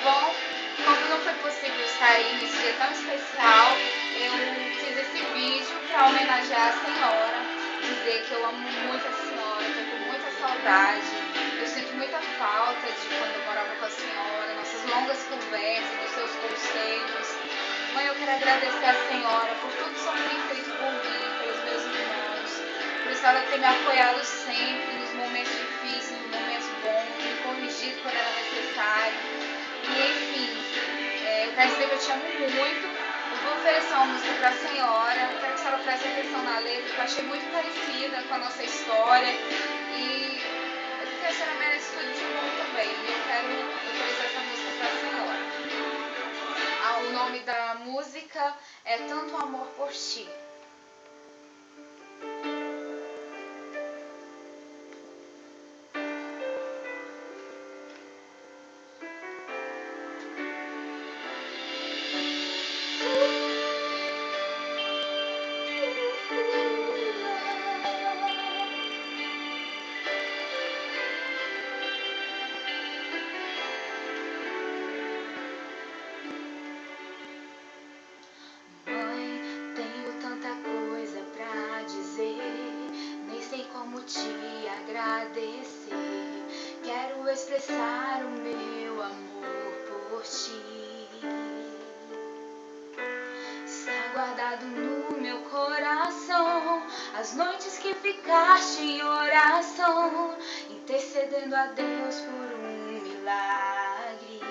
Bom, como não foi possível estar aí nesse dia tão especial, eu fiz esse vídeo para homenagear a senhora, dizer que eu amo muito a senhora, estou com muita saudade, eu sinto muita falta de quando eu morava com a senhora, nossas longas conversas, dos seus conselhos. Mãe, eu quero agradecer a senhora por tudo que a senhora tem feito por mim, pelos meus irmãos, por a senhora ter me apoiado sempre nos momentos difíceis, nos momentos bons, me corrigido quando era necessário. E enfim, eu quero dizer que eu te amo muito. Eu vou oferecer uma música para a senhora. Eu quero que a senhora preste atenção na letra, que eu achei muito parecida com a nossa história. E porque a senhora merece tudo de bom também. E eu quero oferecer essa música para a senhora. O nome da música é Tanto Amor por Ti. Como te agradecer, quero expressar o meu amor por ti. Está guardado no meu coração as noites que ficaste em oração, intercedendo a Deus por um milagre.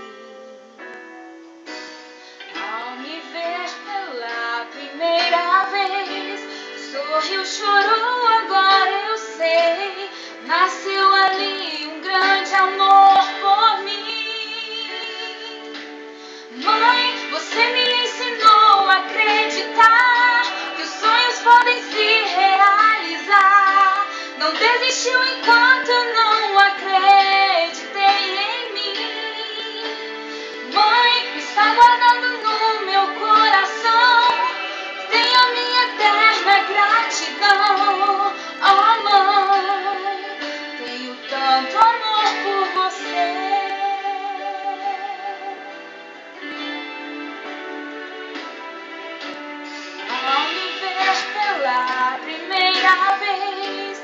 Ao me ver pela primeira vez, sorriu, chorou, agora eu sei, nasceu ali um grande amor por mim. Mãe, você me ensinou a acreditar que os sonhos podem se realizar. Não desistiu enquanto eu não acreditei em mim. Mãe, está guardado no meu coração, tenho minha eterna gratidão. Oh mãe, tenho tanto amor por você. Ao me ver pela primeira vez,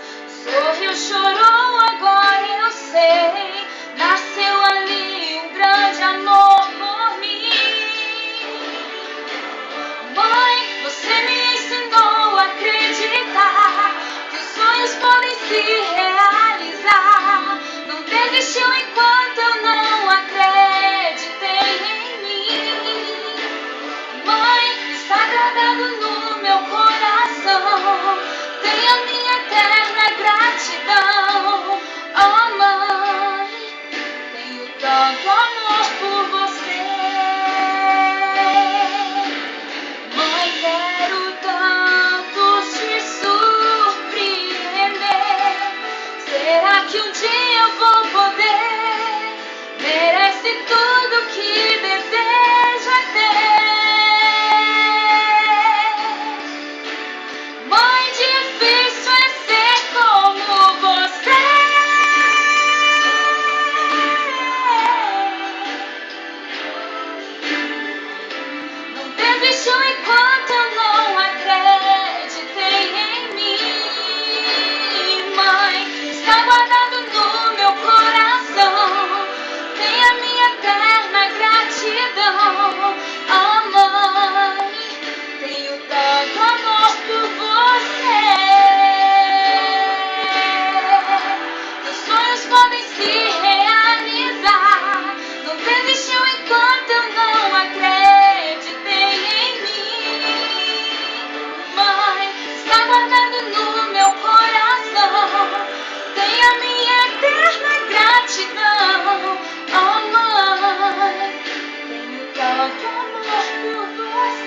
sorriu, chorou, agora eu sei, nasceu ali um grande amor por mim. Mãe, você me ensinou a acreditar que os sonhos podem se realizar. Não desistiu enquanto eu não acreditei em mim. Mãe, está gravado no meu coração, tenho a minha eterna gratidão. Oh mãe, tenho tanto amor por você. Mãe, quero tanto te surpreender. Será que um dia eu vou poder? Merece tudo que deseja ter. Mãe, difícil é ser como você. Não desistiu enquanto eu não acreditei em mim. Mãe, está guardado no meu coração, tem a minha eterna gratidão. Oh mãe, tenho tanto amor por você. Meus sonhos podem se realizar. Não desistiu enquanto eu não acreditei em mim. Mãe, está guardado no meu coração, tem a minha eterna gratidão. Oh mãe, tenho tanto amor por você.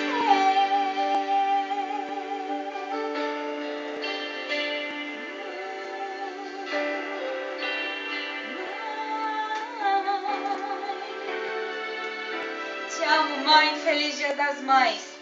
Te amo, mãe. Feliz Dia das Mães.